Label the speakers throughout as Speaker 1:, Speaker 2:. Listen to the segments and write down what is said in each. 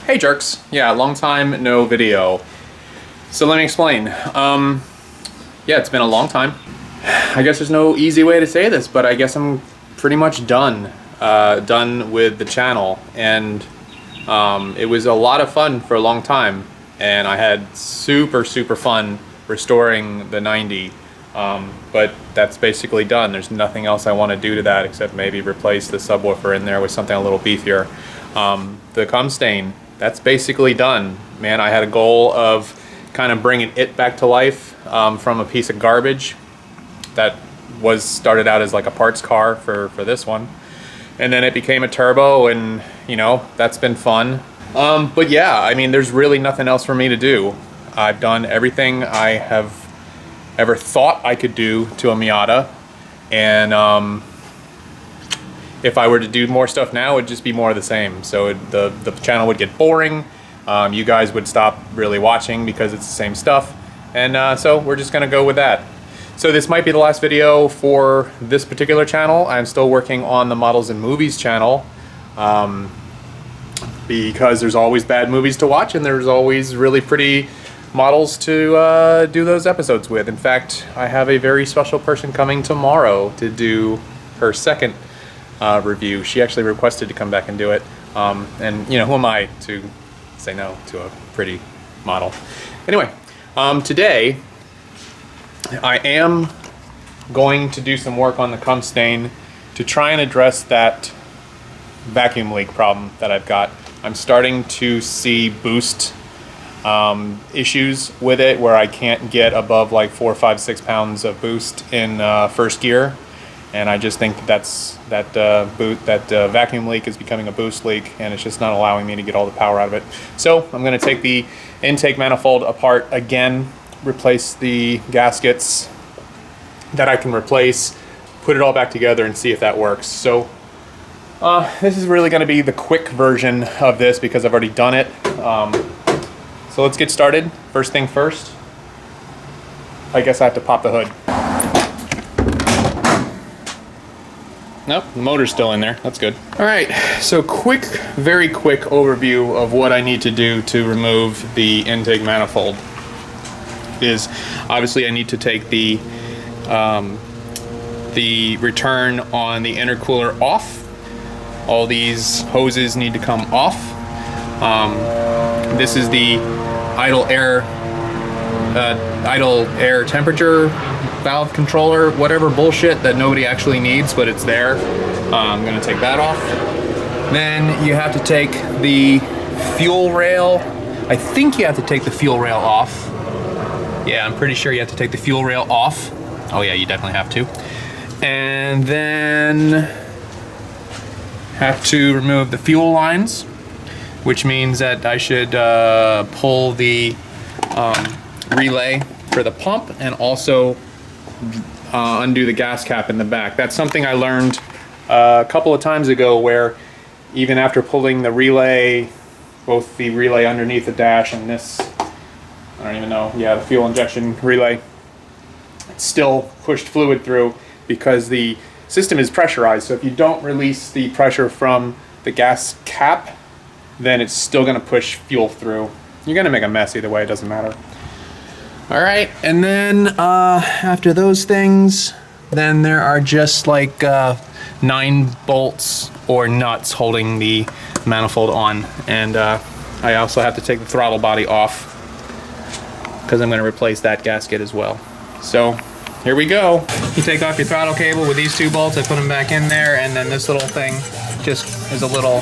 Speaker 1: Hey jerks. Yeah, long time no video. So let me explain. Yeah, it's been a long time. I guess there's no easy way to say this, but I guess I'm pretty much done. Done with the channel. And it was a lot of fun for a long time. And I had super fun restoring the 90. But that's basically done. There's nothing else I want to do to that except maybe replace the subwoofer in there with something a little beefier. The Cumstain, that's basically done. Man, I had a goal of kind of bringing it back to life from a piece of garbage that was started out as like a parts car for this one. And then it became a turbo, and you know, that's been fun. But yeah, I mean, there's really nothing else for me to do. I've done everything I have ever thought I could do to a Miata, and if I were to do more stuff now, it would just be more of the same. So the channel would get boring. You guys would stop really watching because it's the same stuff, and so we're just gonna go with that. So this might be the last video for this particular channel. I'm still working on the Models and Movies channel, because there's always bad movies to watch and there's always really pretty models to do those episodes with. In fact, I have a very special person coming tomorrow to do her second review. She actually requested to come back and do it, and you know, who am I to say no to a pretty model? Anyway, today I am going to do some work on the Cumstain to try and address that vacuum leak problem that I've got. I'm starting to see boost issues with it where I can't get above like 4, 5, 6 pounds of boost in first gear, and I just think that vacuum leak is becoming a boost leak, and it's just not allowing me to get all the power out of it. So I'm going to take the intake manifold apart again, replace the gaskets that I can replace, put it all back together, and see if that works. So this is really going to be the quick version of this because I've already done it. So let's get started. First thing first, I guess I have to pop the hood. Nope, the motor's still in there. That's good. All right, so very quick overview of what I need to do to remove the intake manifold is obviously I need to take the return on the intercooler off. All these hoses need to come off. This is the idle air temperature valve controller, whatever bullshit that nobody actually needs, but it's there. I'm gonna take that off. Then you have to take the fuel rail. I think you have to take the fuel rail off. Yeah, I'm pretty sure you have to take the fuel rail off. Oh yeah, you definitely have to. And then have to remove the fuel lines, which means that I should pull the relay for the pump and also undo the gas cap in the back. That's something I learned a couple of times ago, where even after pulling the relay, both the relay underneath the dash and this, I don't even know, yeah, the fuel injection relay, it still pushed fluid through because the system is pressurized. So if you don't release the pressure from the gas cap, then it's still going to push fuel through. You're going to make a mess either way, it doesn't matter. All right, and then after those things, then there are just like 9 bolts or nuts holding the manifold on. And I also have to take the throttle body off because I'm going to replace that gasket as well. So here we go. You take off your throttle cable with these 2 bolts. I put them back in there, and then this little thing just is a little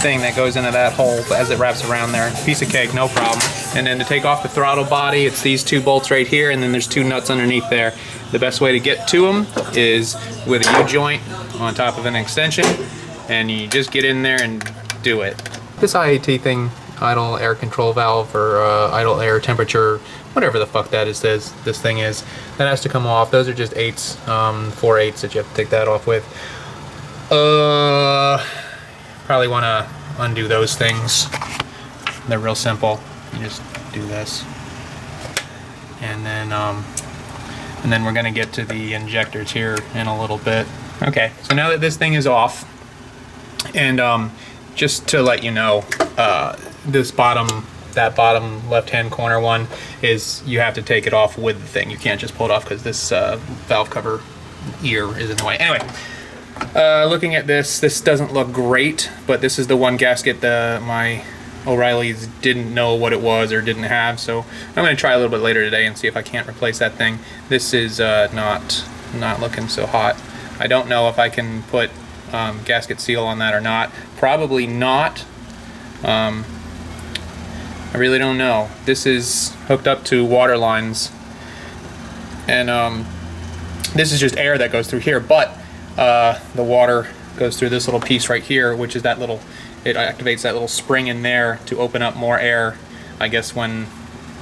Speaker 1: thing that goes into that hole as it wraps around there. Piece of cake, no problem. And then to take off the throttle body, it's these 2 bolts right here, and then there's 2 nuts underneath there. The best way to get to them is with a U-joint on top of an extension, and you just get in there and do it. This IAT thing, idle air control valve, or idle air temperature, whatever the fuck that is, this thing is, that has to come off. Those are just 8s, 4/8s that you have to take that off with. Probably want to undo those things. They're real simple. You just do this, and then we're gonna get to the injectors here in a little bit. Okay, so now that this thing is off, and just to let you know, this bottom, that bottom left-hand corner one, is you have to take it off with the thing. You can't just pull it off because this valve cover ear is in the way. Anyway, looking at this doesn't look great, but this is the one gasket that my O'Reilly's didn't know what it was or didn't have, so I'm going to try a little bit later today and see if I can't replace that thing. This is not looking so hot. I don't know if I can put gasket seal on that or not. Probably not. I really don't know. This is hooked up to water lines, and this is just air that goes through here, but the water goes through this little piece right here, which is that little, it activates that little spring in there to open up more air, I guess, when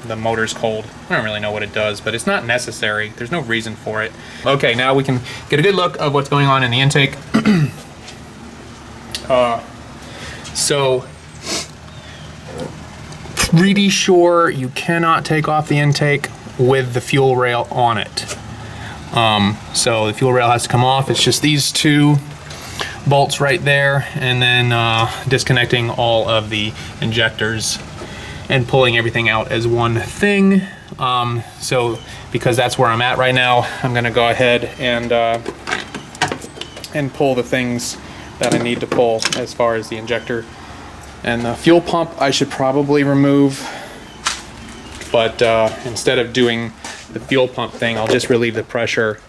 Speaker 1: the motor's cold. I don't really know what it does, but it's not necessary. There's no reason for it. Okay, now we can get a good look of what's going on in the intake. So, pretty sure you cannot take off the intake with the fuel rail on it. So the fuel rail has to come off. It's just these two bolts right there, and then disconnecting all of the injectors and pulling everything out as one thing. So because that's where I'm at right now, I'm gonna go ahead and pull the things that I need to pull as far as the injector. And the fuel pump I should probably remove, but instead of doing the fuel pump thing, I'll just relieve the pressure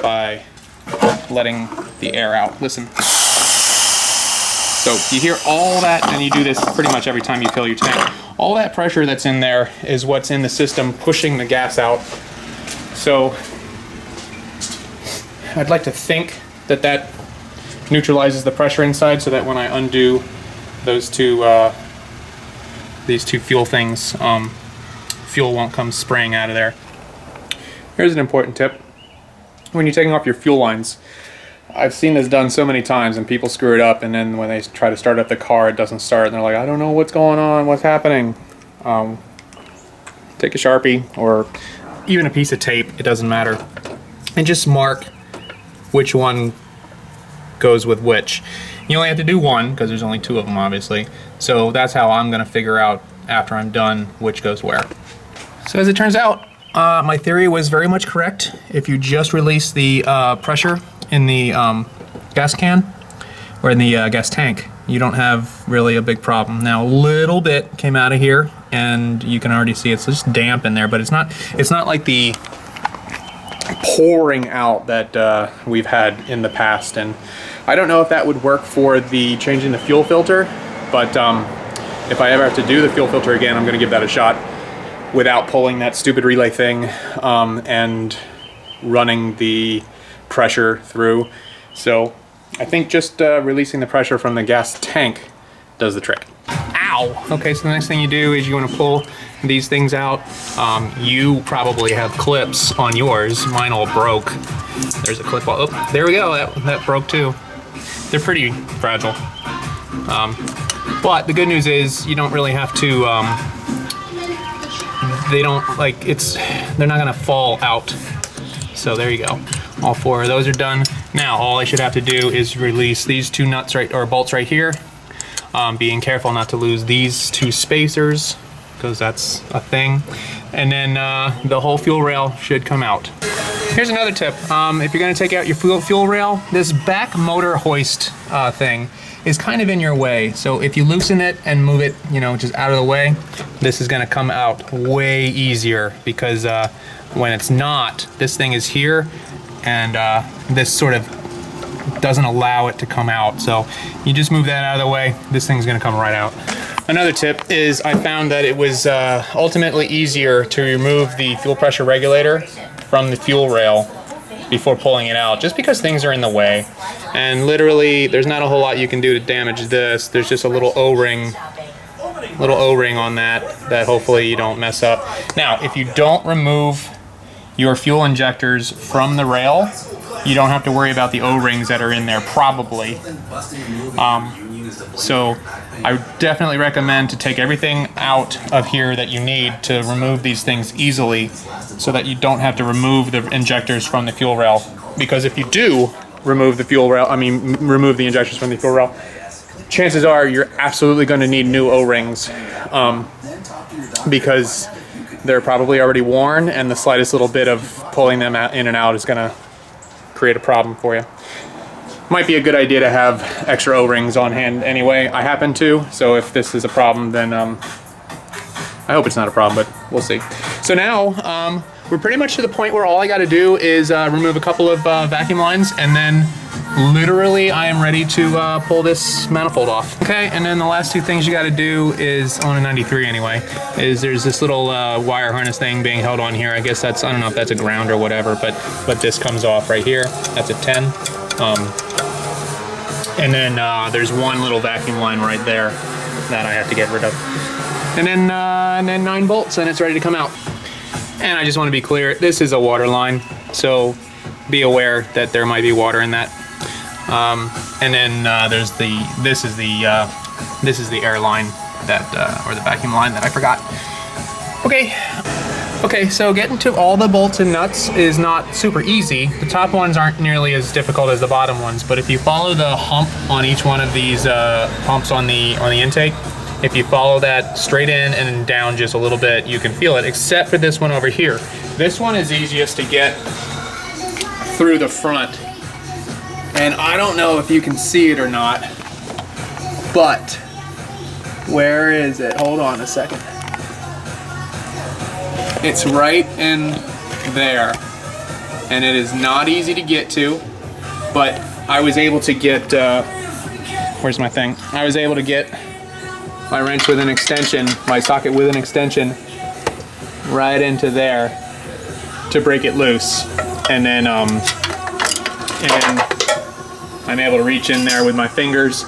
Speaker 1: by letting the air out. Listen. So you hear all that, and you do this pretty much every time you fill your tank. All that pressure that's in there is what's in the system pushing the gas out. So I'd like to think that that neutralizes the pressure inside, so that when I undo those two, these two fuel things, fuel won't come spraying out of there. Here's an important tip. When you're taking off your fuel lines, I've seen this done so many times, and people screw it up, and then when they try to start up the car, it doesn't start, and they're like, I don't know what's going on, what's happening. Take a Sharpie or even a piece of tape, it doesn't matter, and just mark which one goes with which. You only have to do one because there's only two of them, obviously. So that's how I'm gonna figure out after I'm done which goes where. So as it turns out, my theory was very much correct. If you just release the pressure in the gas can or in the gas tank, you don't have really a big problem. Now a little bit came out of here, and you can already see it's just damp in there, but it's not like the pouring out that we've had in the past. And I don't know if that would work for the changing the fuel filter, but if I ever have to do the fuel filter again, I'm gonna give that a shot without pulling that stupid relay thing and running the pressure through. So I think just releasing the pressure from the gas tank does the trick. Ow! Okay, so the next thing you do is you want to pull these things out. You probably have clips on yours. Mine all broke. There's a clip. Oh, there we go. That broke too. They're pretty fragile. But the good news is you don't really have to, they don't, like, they're not gonna fall out. So there you go. All four of those are done. Now all I should have to do is release these two nuts or bolts right here. Being careful not to lose these two spacers, because that's a thing. And then the whole fuel rail should come out. Here's another tip. If you're gonna take out your fuel rail, this back motor hoist thing is kind of in your way. So if you loosen it and move it, you know, just out of the way, this is gonna come out way easier, because when it's not, this thing is here, and this sort of doesn't allow it to come out. So you just move that out of the way, this thing's gonna come right out. Another tip is I found that it was ultimately easier to remove the fuel pressure regulator from the fuel rail before pulling it out, just because things are in the way. And literally, there's not a whole lot you can do to damage this. There's just a little O-ring on that hopefully you don't mess up. Now, if you don't remove your fuel injectors from the rail, you don't have to worry about the O-rings that are in there, probably. So I would definitely recommend to take everything out of here that you need to remove these things easily, so that you don't have to remove the injectors from the fuel rail. Because if you do remove the fuel rail, remove the injectors from the fuel rail, chances are you're absolutely going to need new O-rings because they're probably already worn, and the slightest little bit of pulling them out, in and out is going to create a problem for you. Might be a good idea to have extra O-rings on hand anyway. I happen to, so if this is a problem, then I hope it's not a problem, but we'll see. So now we're pretty much to the point where all I got to do is remove a couple of vacuum lines, and then literally I am ready to pull this manifold off. Okay, and then the last two things you got to do is, on a 93 anyway, is there's this little wire harness thing being held on here. I guess that's, I don't know if that's a ground or whatever, but this comes off right here. That's a 10. And then there's one little vacuum line right there that I have to get rid of. And then 9 bolts, and it's ready to come out. And I just want to be clear, this is a water line, so be aware that there might be water in that. And then there's this is the air line that, or the vacuum line that I forgot. Okay, so getting to all the bolts and nuts is not super easy. The top ones aren't nearly as difficult as the bottom ones, but if you follow the hump on each one of these humps on the intake, if you follow that straight in and down just a little bit, you can feel it, except for this one over here. This one is easiest to get through the front. And I don't know if you can see it or not, but where is it? Hold on a second. It's right in there, and it is not easy to get to, but I was able to get, where's my thing? I was able to get my wrench with an extension, my socket with an extension, right into there to break it loose. And then and I'm able to reach in there with my fingers.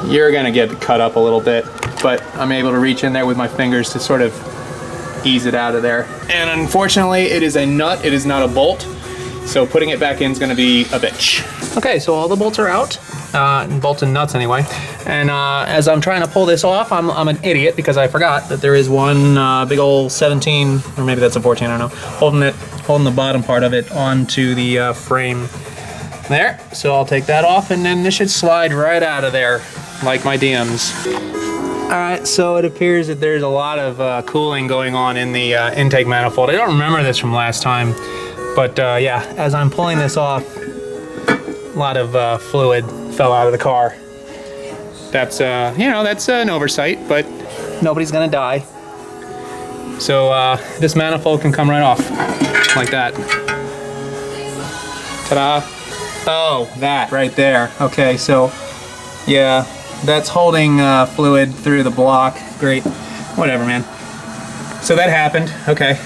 Speaker 1: You're gonna get cut up a little bit, but I'm able to reach in there with my fingers to sort of ease it out of there. And unfortunately, it is a nut, it is not a bolt, so putting it back in is gonna be a bitch. Okay, so all the bolts are out, bolts and nuts anyway. And as I'm trying to pull this off, I'm an idiot because I forgot that there is one big old 17, or maybe that's a 14, I don't know, holding the bottom part of it onto the frame there. So I'll take that off, and then this should slide right out of there like my DMs. All right, so it appears that there's a lot of cooling going on in the intake manifold. I don't remember this from last time, but yeah, as I'm pulling this off, a lot of fluid fell out of the car. That's, you know, that's an oversight, but nobody's gonna die. So this manifold can come right off, like that. Ta-da. Oh, that right there. Okay, so yeah, that's holding fluid through the block. Great, whatever, man. So that happened, okay.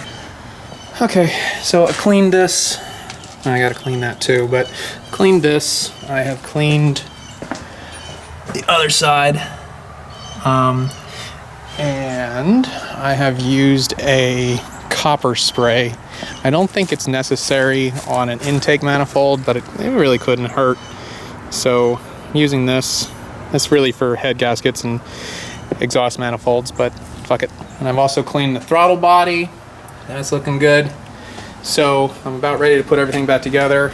Speaker 1: Okay, so I cleaned this. I gotta clean that too, but cleaned this. I have cleaned the other side. And I have used a copper spray. I don't think it's necessary on an intake manifold, but it really couldn't hurt. So using this, it's really for head gaskets and exhaust manifolds, but fuck it. And I've also cleaned the throttle body. That's looking good. So I'm about ready to put everything back together.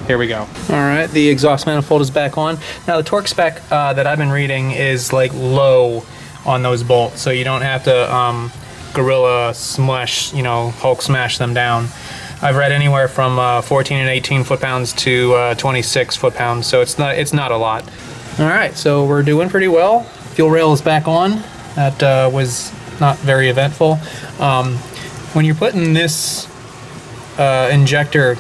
Speaker 1: Here we go. All right, the exhaust manifold is back on. Now the torque spec that I've been reading is like low on those bolts, so you don't have to gorilla smash, you know, Hulk smash them down. I've read anywhere from 14 and 18 foot-pounds to 26 foot-pounds, so it's not a lot. All right, so we're doing pretty well. Fuel rail is back on. That was not very eventful. When you're putting this injector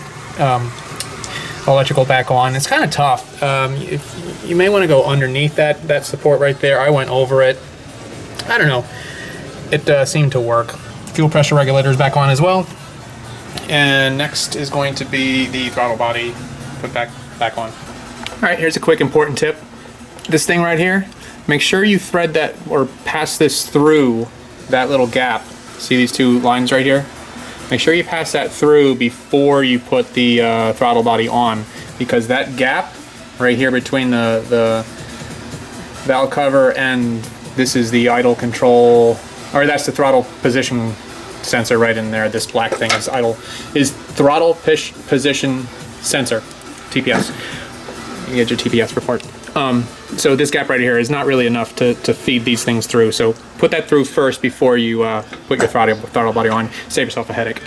Speaker 1: electrical back on, it's kind of tough. If you may want to go underneath that support right there. I went over it. I don't know. It seemed to work. Fuel pressure regulator is back on as well. And next is going to be the throttle body put back on. All right, here's a quick important tip. This thing right here, make sure you thread that or pass this through that little gap. See these two lines right here? Make sure you pass that through before you put the throttle body on, because that gap right here between the valve cover and this is the idle control, or that's the throttle position sensor right in there. This black thing is throttle position sensor, TPS. You get your TPS report. So this gap right here is not really enough to feed these things through. So put that through first before you put your throttle body on. Save yourself a headache.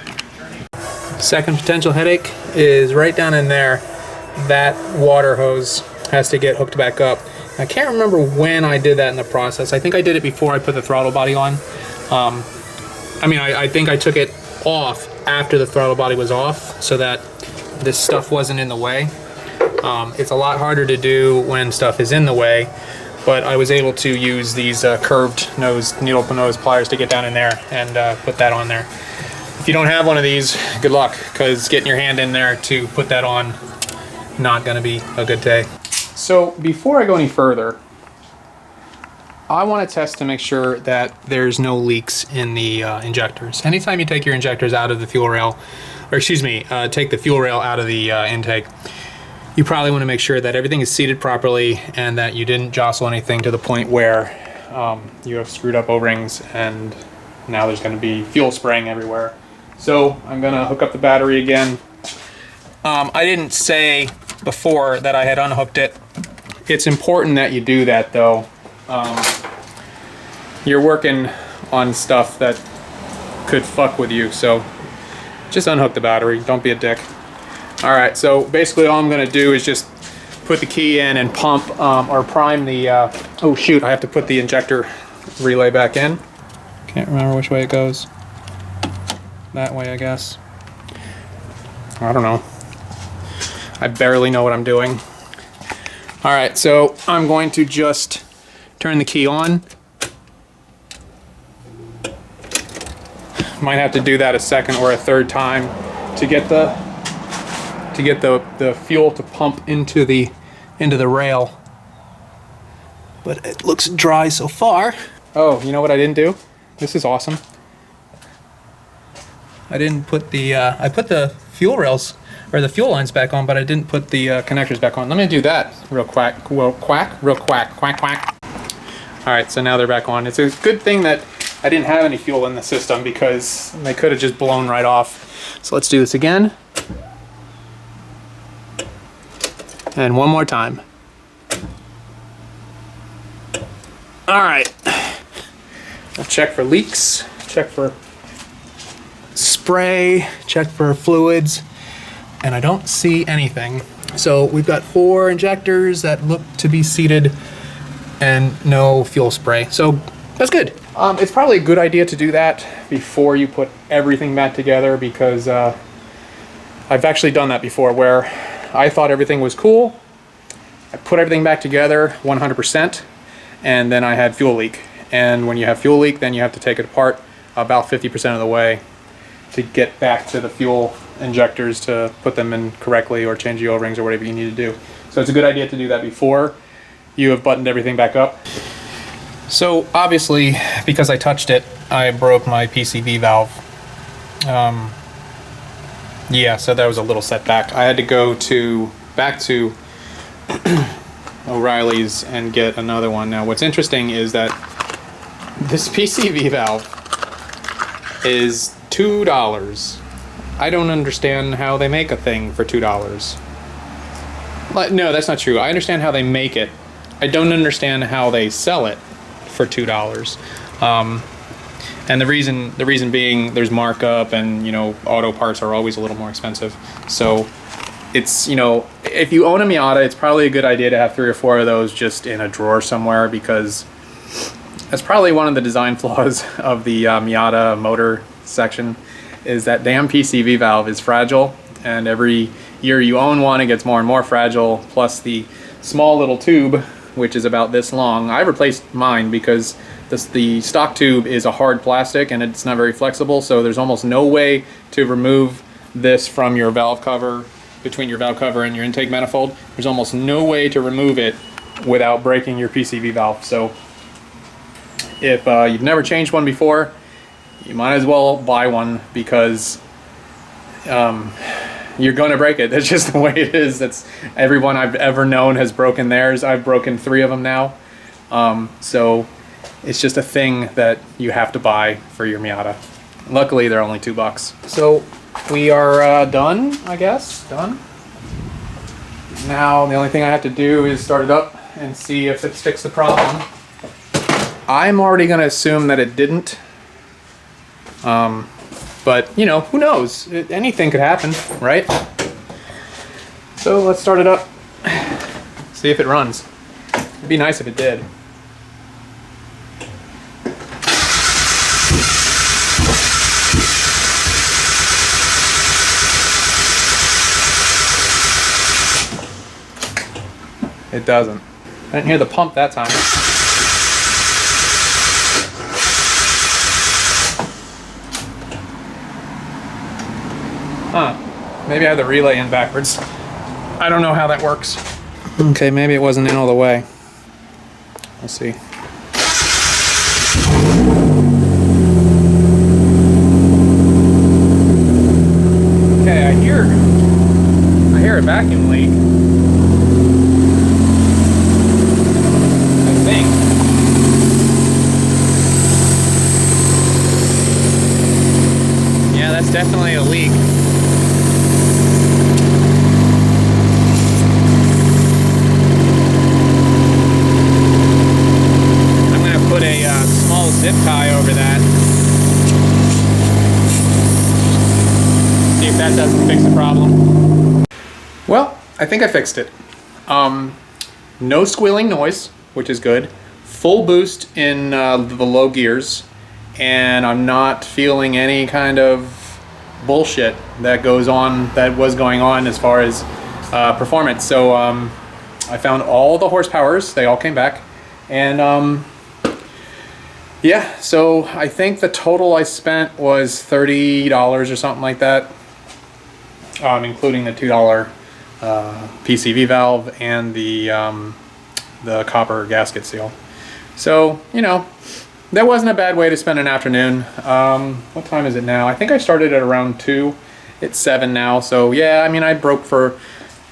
Speaker 1: Second potential headache is right down in there. That water hose has to get hooked back up. I can't remember when I did that in the process. I think I did it before I put the throttle body on. I think I took it off after the throttle body was off so that this stuff wasn't in the way. It's a lot harder to do when stuff is in the way, but I was able to use these curved nose, needle nose pliers to get down in there and put that on there. If you don't have one of these, good luck, because getting your hand in there to put that on, not gonna be a good day. So before I go any further, I want to test to make sure that there's no leaks in the injectors. Anytime you take your injectors out of the fuel rail, or excuse me, take the fuel rail out of the intake, you probably want to make sure that everything is seated properly and that you didn't jostle anything to the point where you have screwed up O-rings and now there's going to be fuel spraying everywhere. So I'm going to hook up the battery again. I didn't say before that I had unhooked it. It's important that you do that though. You're working on stuff that could fuck with you, so just unhook the battery. Don't be a dick. Alright, so basically all I'm going to do is just put the key in and pump or prime the... oh shoot, I have to put the injector relay back in. Can't remember which way it goes. That way, I guess. I don't know. I barely know what I'm doing. Alright, so I'm going to just turn the key on. Might have to do that a second or a third time to get the fuel to pump into the rail. But it looks dry so far. Oh, you know what I didn't do? This is awesome. I didn't put the I put the fuel rails or the fuel lines back on, but I didn't put the connectors back on. Let me do that real quack. All right, so now they're back on. It's a good thing that I didn't have any fuel in the system because they could have just blown right off. So let's do this again. And one more time. All right. I'll check for leaks, check for spray, check for fluids, and I don't see anything. So we've got 4 injectors that look to be seated and no fuel spray. So that's good. It's probably a good idea to do that before you put everything back together because I've actually done that before where I thought everything was cool. I put everything back together 100% and then I had fuel leak. And when you have fuel leak, then you have to take it apart about 50% of the way to get back to the fuel injectors to put them in correctly or change the O-rings or whatever you need to do. So it's a good idea to do that before you have buttoned everything back up. So obviously, because I touched it, I broke my PCV valve. Yeah, so that was a little setback. I had to go back to O'Reilly's and get another one. Now what's interesting is that this PCV valve is $2. I don't understand how they make a thing for $2. But no, that's not true. I understand how they make it. I don't understand how they sell it for $2. And the reason being there's markup and, you know, auto parts are always a little more expensive. So it's, you know, if you own a Miata, it's probably a good idea to have 3 or 4 of those just in a drawer somewhere because that's probably one of the design flaws of the Miata motor section is that damn PCV valve is fragile, and every year you own one it gets more and more fragile, plus the small little tube, which is about this long. I replaced mine because the stock tube is a hard plastic and it's not very flexible, so there's almost no way to remove this from your valve cover, between your valve cover and your intake manifold. There's almost no way to remove it without breaking your PCV valve. So if you've never changed one before, you might as well buy one because you're going to break it. That's just the way it is. That's everyone I've ever known has broken theirs. I've broken 3 of them now. So it's just a thing that you have to buy for your Miata. Luckily, they're only $2. So we are done, I guess. Done. Now the only thing I have to do is start it up and see if it's fixed the problem. I'm already going to assume that it didn't. But, you know, who knows? Anything could happen, right? So let's start it up. See if it runs. It'd be nice if it did. It doesn't. I didn't hear the pump that time. Huh. Maybe I have the relay in backwards. I don't know how that works. Okay, maybe it wasn't in all the way. We'll see. Okay, I hear a vacuum leak. I think. Yeah, that's definitely a leak. Zip tie over that. See if that doesn't fix the problem. Well, I think I fixed it. No squealing noise, which is good. Full boost in the low gears, and I'm not feeling any kind of bullshit that was going on as far as performance. So I found all the horsepowers. They all came back, and yeah, so I think the total I spent was $30 or something like that, including the $2 PCV valve and the copper gasket seal. So, you know, that wasn't a bad way to spend an afternoon. What time is it now? I think I started at around 2. It's 7 now. So yeah, I mean, I broke for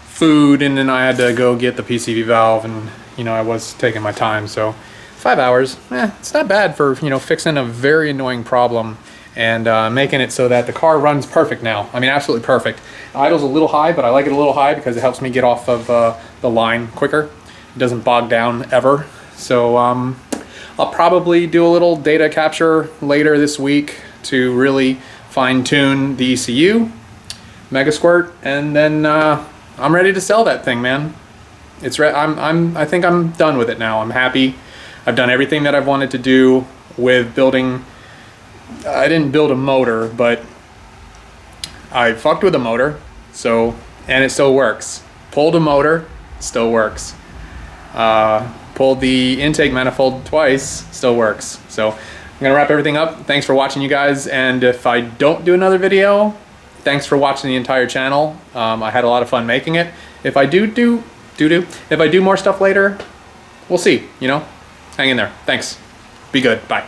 Speaker 1: food and then I had to go get the PCV valve, and, you know, I was taking my time. So 5 hours, it's not bad for, you know, fixing a very annoying problem and making it so that the car runs perfect now. I mean, absolutely perfect. Idle's a little high, but I like it a little high because it helps me get off of the line quicker. It doesn't bog down ever. So I'll probably do a little data capture later this week to really fine tune the ECU, Mega Squirt, and then I'm ready to sell that thing, man. I think I'm done with it now. I'm happy. I've done everything that I've wanted to do with building. I didn't build a motor, but I fucked with a motor, and it still works. Pulled a motor, still works. Pulled the intake manifold twice, still works. So I'm gonna wrap everything up. Thanks for watching, you guys, and if I don't do another video, thanks for watching the entire channel. I had a lot of fun making it. If I do more stuff later, we'll see, you know? Hang in there. Thanks. Be good. Bye.